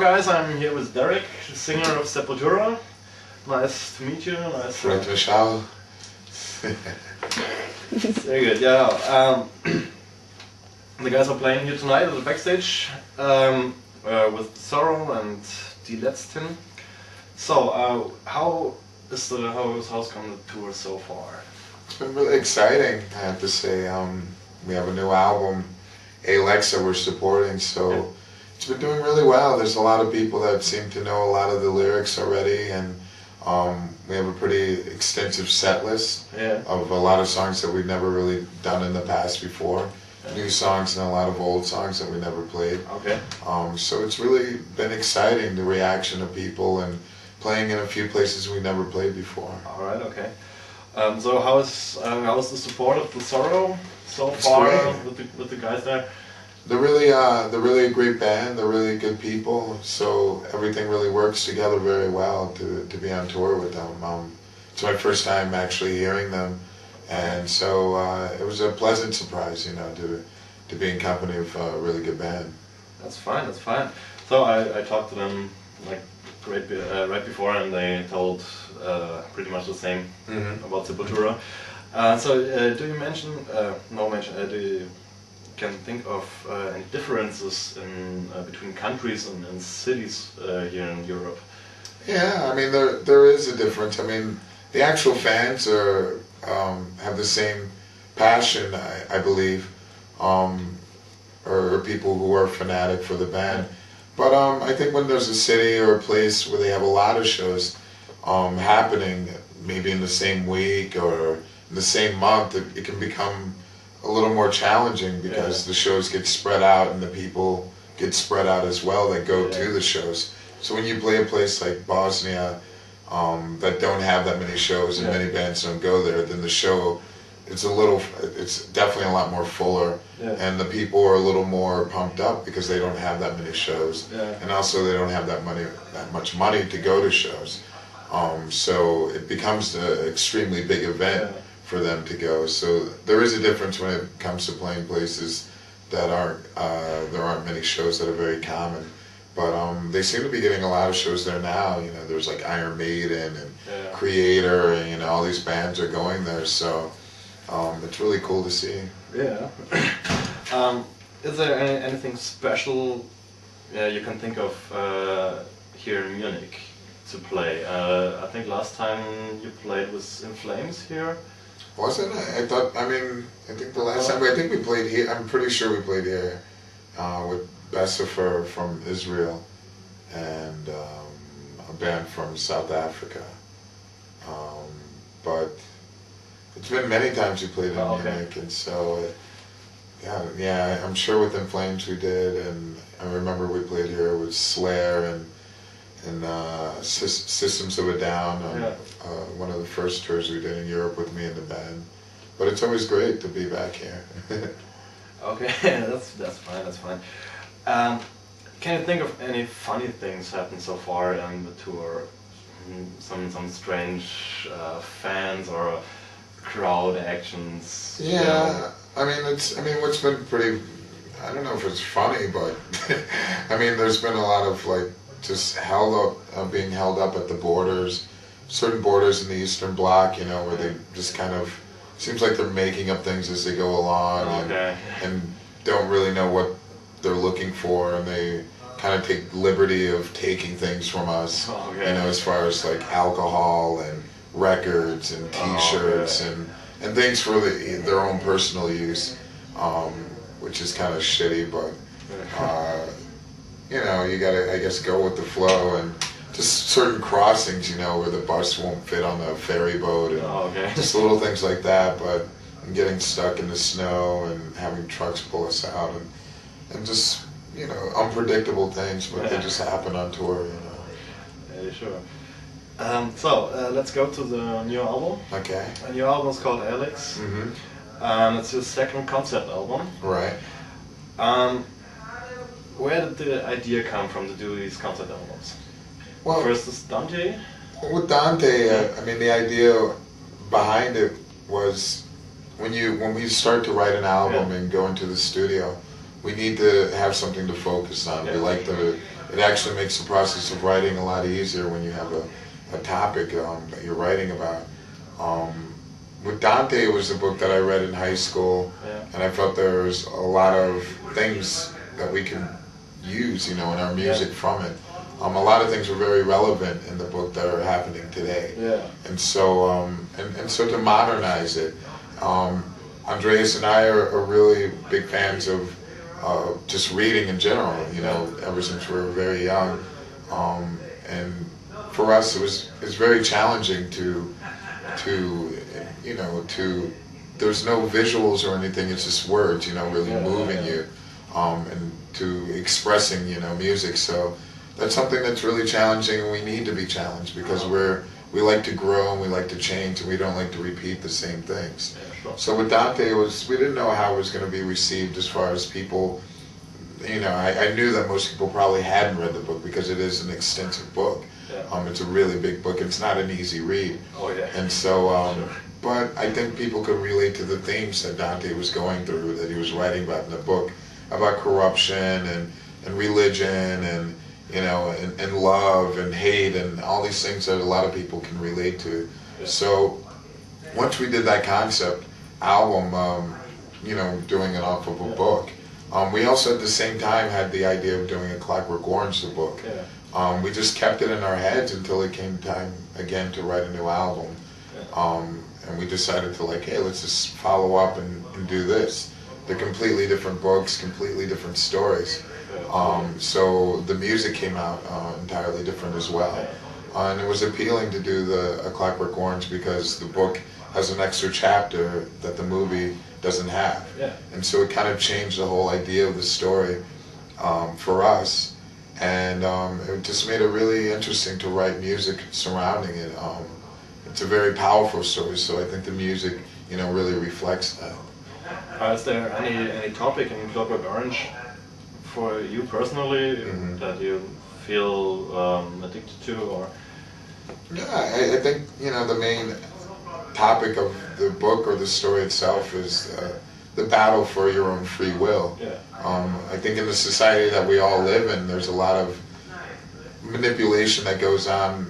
guys, I'm here with Derek, the singer of Sepultura. Nice to meet you. Nice. Right, Michelle. Very good. Yeah. The guys are playing here tonight at the backstage with Sorrow and D-Letztin. So, how's gone the tour so far? It's been really exciting, I have to say. We have a new album, A-Lex, that we're supporting, so it's been doing really well. There's a lot of people that seem to know a lot of the lyrics already, and we have a pretty extensive set list of a lot of songs that we've never really done in the past before. New songs and a lot of old songs that we never played. Okay. So it's really been exciting, the reaction of people, and playing in a few places we never played before. All right. Okay. So how is the support of the Sorrow so It's far great. with the guys there? They're really a great band. They're really good people. So everything really works together very well to be on tour with them. It's my first time actually hearing them, and so it was a pleasant surprise, you know, to be in company of a really good band. That's fine. That's fine. So I talked to them like right before, and they told pretty much the same about Sepultura. Do you mention? Do you can think of any differences in between countries and cities here in Europe? Yeah, I mean there is a difference. I mean the actual fans have the same passion, I believe, or people who are fanatic for the band. But I think when there's a city or a place where they have a lot of shows happening, maybe in the same week or in the same month, it can become a little more challenging because the shows get spread out and the people get spread out as well that go to the shows. So when you play a place like Bosnia that don't have that many shows and many bands don't go there, then the show it's definitely a lot more fuller, and the people are a little more pumped up because they don't have that many shows, and also they don't have that much money to go to shows. So it becomes an extremely big event for them to go. So there is a difference when it comes to playing places that there aren't many shows that are very common. But they seem to be getting a lot of shows there now. You know, there's like Iron Maiden and Creator, and you know, all these bands are going there. So it's really cool to see. Yeah. Is there anything special you can think of here in Munich to play? I think last time you played was In Flames here. Wasn't it? I think the last time, I think we played here, I'm pretty sure we played here with Bessifer from Israel and a band from South Africa. But it's been many times we played in Munich, and so, I'm sure with In Flames we did, and I remember we played here with Slayer and Systems of a Down on one of the first tours we did in Europe with me and the band. But it's always great to be back here. Okay, that's fine. That's fine. Can you think of any funny things happened so far on the tour? Some strange fans or crowd actions? Yeah, I mean what's been pretty, I don't know if it's funny, but I mean there's been a lot of like just being held up at the borders, certain borders in the Eastern Bloc, you know, where they just kind of, seems like they're making up things as they go along and don't really know what they're looking for, and they kind of take liberty of taking things from us, you know, as far as like alcohol and records and T-shirts and things for their own personal use, which is kind of shitty, but you know, you gotta, I guess, go with the flow, and just certain crossings, you know, where the bus won't fit on the ferry boat, and just little things like that, but getting stuck in the snow and having trucks pull us out, and just, you know, unpredictable things, but they just happen on tour, you know. Yeah, sure. Let's go to the new album. Okay. The new album is called A-Lex. It's your second concept album. Right. Where did the idea come from to do these concept albums? Well, first is Dante. With Dante, I mean, the idea behind it was when we start to write an album and go into the studio, we need to have something to focus on. We like it actually makes the process of writing a lot easier when you have a topic that you're writing about. With Dante, it was a book that I read in high school, and I felt there's a lot of things that we can use, in our music from it. A lot of things were very relevant in the book that are happening today. And so, so to modernize it, Andreas and I are really big fans of just reading in general, ever since we were very young. And for us, it's very challenging to there's no visuals or anything, it's just words, really moving you, and to expressing, music. So that's something that's really challenging, and we need to be challenged because we like to grow and we like to change, and we don't like to repeat the same things. So with Dante, we didn't know how it was going to be received as far as people, I knew that most people probably hadn't read the book because it is an extensive book. It's a really big book. It's not an easy read. And so, but I think people could relate to the themes that Dante was going through, that he was writing about in the book, about corruption and religion and, and love and hate and all these things that a lot of people can relate to. So once we did that concept album, doing it off of a book, we also at the same time had the idea of doing A Clockwork Orange, the book. We just kept it in our heads until it came time again to write a new album. And we decided to hey, let's just follow up and do this. They're completely different books, completely different stories. So the music came out entirely different as well. And it was appealing to do A Clockwork Orange because the book has an extra chapter that the movie doesn't have. And so it kind of changed the whole idea of the story for us. And it just made it really interesting to write music surrounding it. It's a very powerful story, so I think the music, really reflects that. Is there any topic in Clockwork Orange for you personally that you feel addicted to, or? Yeah, I think the main topic of the book or the story itself is the battle for your own free will. I think in the society that we all live in, there's a lot of manipulation that goes on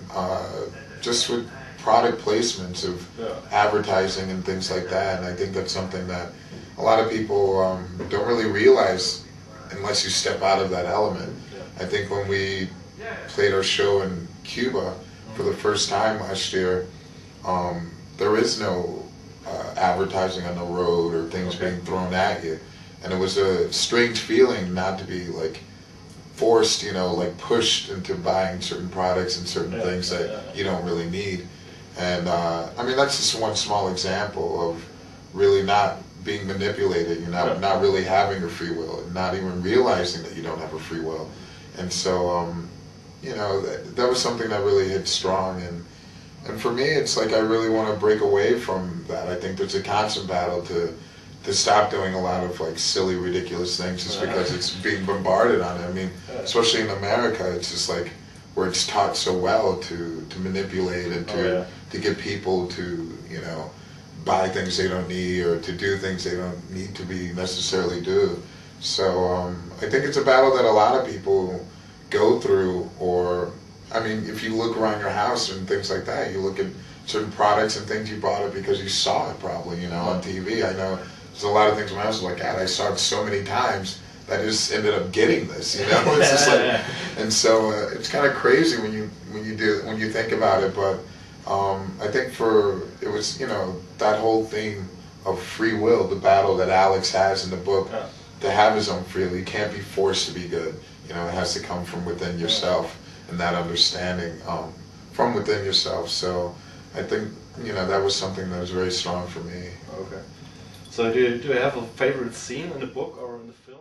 just with product placements of advertising and things like that. And I think that's something that a lot of people don't really realize unless you step out of that element. I think when we played our show in Cuba for the first time last year, there is no advertising on the road or things being thrown at you, and it was a strange feeling not to be forced, pushed into buying certain products and certain things that you don't really need. And I mean, that's just one small example of really not being manipulated, not really having a free will, and not even realizing that you don't have a free will. And so that was something that really hit strong. And for me, it's I really want to break away from that. I think there's a constant battle to stop doing a lot of silly, ridiculous things just because it's being bombarded on it. I mean, especially in America, it's just where it's taught so well to manipulate and to get people to, buy things they don't need or to do things they don't need to be necessarily do. So I think it's a battle that a lot of people go through, or I mean, if you look around your house and things like that, you look at certain products and things, you bought it because you saw it probably, on TV. I know there's a lot of things when I was God, I saw it so many times that I just ended up getting this, It's just and so it's kind of crazy when you think about it. But I think it was that whole theme of free will, the battle that A-Lex has in the book, to have his own free will. You can't be forced to be good. It has to come from within yourself, and that understanding from within yourself. So I think that was something that was very strong for me. Okay. So do you have a favorite scene in the book or in the film?